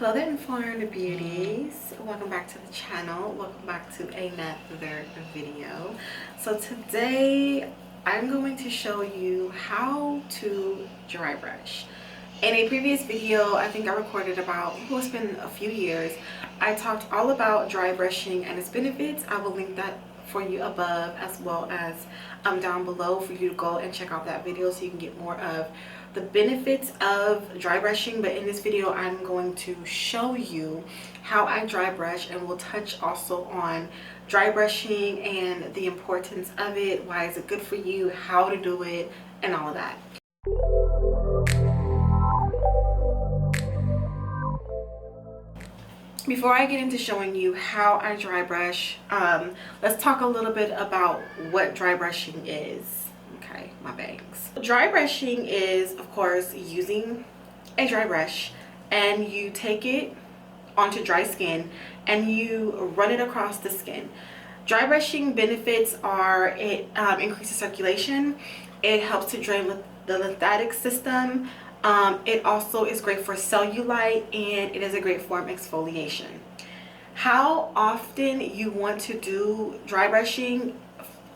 Hello there, informed beauties. Welcome back to the channel. Welcome back to another video. So today I'm going to show you how to dry brush. In a previous video, I think I recorded about, it's been a few years, I talked all about dry brushing and its benefits. I will link that for you above as well as down below for you to go and check out that video so you can get more of the benefits of dry brushing. But in this video I'm going to show you how I dry brush, and we'll touch also on dry brushing and the importance of it, why is it good for you, how to do it, and all of that. Before I get into showing you how I dry brush, let's talk a little bit about what dry brushing is. Okay, my bangs. Dry brushing is, of course, using a dry brush and you take it onto dry skin and you run it across the skin. Dry brushing benefits are it increases circulation, it helps to drain the lymphatic system. It also is great for cellulite, and it is a great form of exfoliation. How often you want to do dry brushing?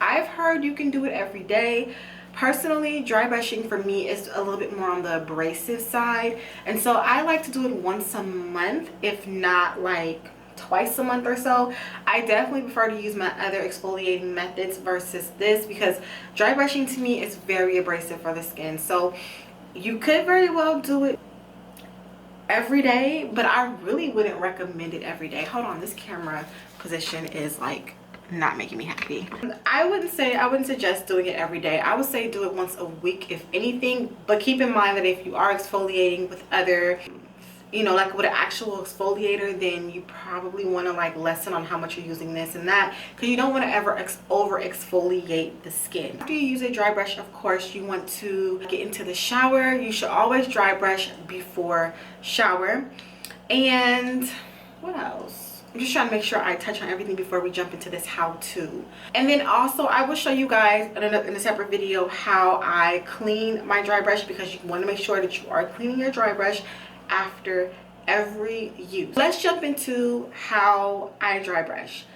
I've heard you can do it every day. Personally, dry brushing for me is a little bit more on the abrasive side, and so I like to do it once a month, if not like twice a month or so. I definitely prefer to use my other exfoliating methods versus this, because dry brushing to me is very abrasive for the skin. So you could very well do it every day, but I really wouldn't recommend it every day. Hold on, this camera position is like not making me happy. I wouldn't suggest doing it every day. I would say do it once a week if anything, but keep in mind that if you are exfoliating with other, you know, like with an actual exfoliator, then you probably want to like lessen on how much you're using this and that, because you don't want to ever over exfoliate the skin. After you use a dry brush, of course, you want to get into the shower. You should always dry brush before shower. And what else? I'm just trying to make sure I touch on everything before we jump into this how-to. And then also I will show you guys in a separate video how I clean my dry brush, because you want to make sure that you are cleaning your dry brush after every use. Let's jump into how I dry brush.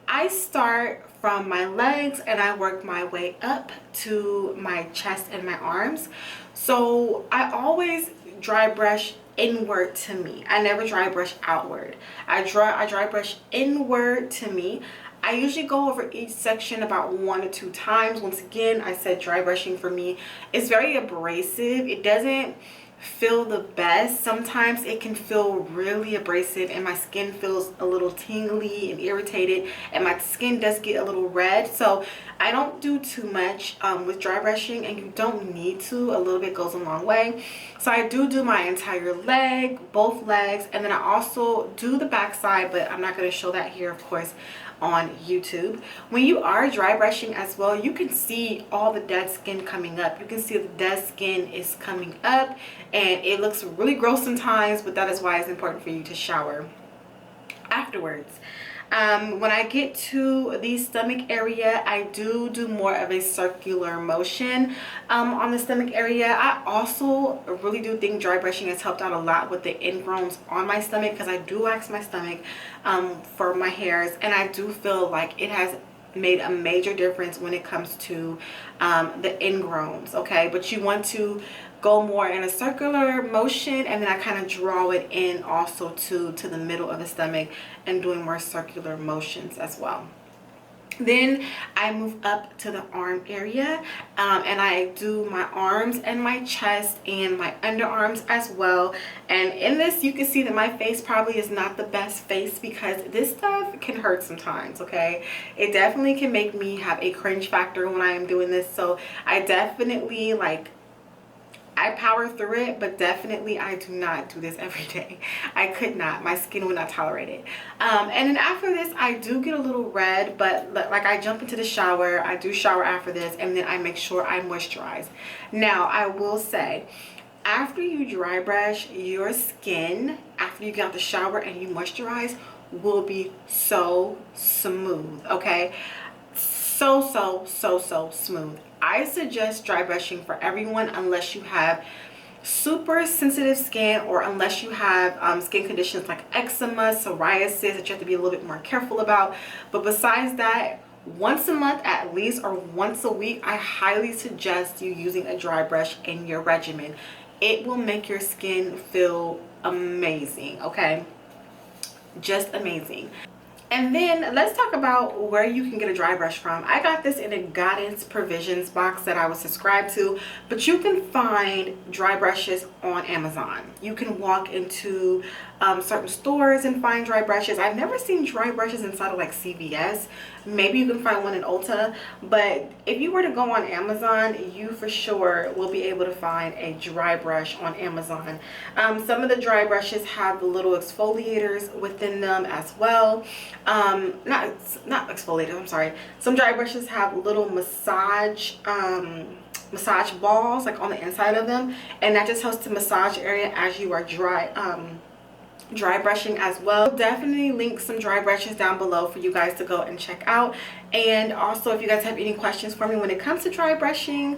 I start from my legs and I work my way up to my chest and my arms. So I always dry brush inward to me. I never dry brush outward. I dry brush inward to me. I usually go over each section about 1 or 2 times. Once again, I said dry brushing for me is very abrasive. It doesn't feel the best. Sometimes it can feel really abrasive and my skin feels a little tingly and irritated, and my skin does get a little red. So I don't do too much with dry brushing, and you don't need to. A little bit goes a long way. So I do my entire leg, both legs, and then I also do the back side, but I'm not going to show that here, of course, on YouTube. When you are dry brushing as well, you can see all the dead skin coming up. You can see the dead skin is coming up, and it looks really gross sometimes, but that is why it's important for you to shower afterwards. When I get to the stomach area, I do more of a circular motion on the stomach area. I also really do think dry brushing has helped out a lot with the ingrowns on my stomach, because I do wax my stomach for my hairs, and I do feel like it has made a major difference when it comes to the ingrowns. Okay, but you want to go more in a circular motion, and then I kind of draw it in also to the middle of the stomach and doing more circular motions as well. Then I move up to the arm area, and I do my arms and my chest and my underarms as well. And in this, you can see that my face probably is not the best face, because this stuff can hurt sometimes. Okay, it definitely can make me have a cringe factor when I am doing this. So I definitely I power through it, but definitely I do not do this every day. I could not. My skin would not tolerate it. And then after this, I do get a little red, but like I jump into the shower. I do shower after this, and then I make sure I moisturize. Now, I will say, after you dry brush, your skin, after you get out the shower and you moisturize, will be so smooth, okay? So smooth. I suggest dry brushing for everyone, unless you have super sensitive skin, or unless you have skin conditions like eczema, psoriasis that you have to be a little bit more careful about. But besides that, once a month at least, or once a week, I highly suggest you using a dry brush in your regimen. It will make your skin feel amazing, okay? Just amazing. And then let's talk about where you can get a dry brush from. I got this in a Guidance Provisions box that I was subscribed to, but you can find dry brushes on Amazon. You can walk into certain stores and find dry brushes. I've never seen dry brushes inside of like CVS. Maybe you can find one in Ulta, but if you were to go on Amazon, you for sure will be able to find a dry brush on Amazon. Some of the dry brushes have little exfoliators within them as well. Not exfoliators, I'm sorry. Some dry brushes have little massage balls like on the inside of them, and that just helps to massage area as you are dry brushing as well. Definitely link some dry brushes down below for you guys to go and check out. And also, if you guys have any questions for me when it comes to dry brushing,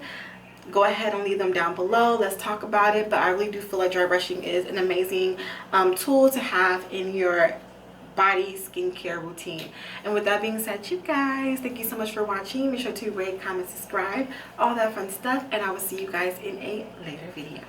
go ahead and leave them down below. Let's talk about it. But I really do feel like dry brushing is an amazing tool to have in your body skincare routine. And with that being said, you guys, thank you so much for watching. Make sure to rate, comment, subscribe, all that fun stuff, and I will see you guys in a later video.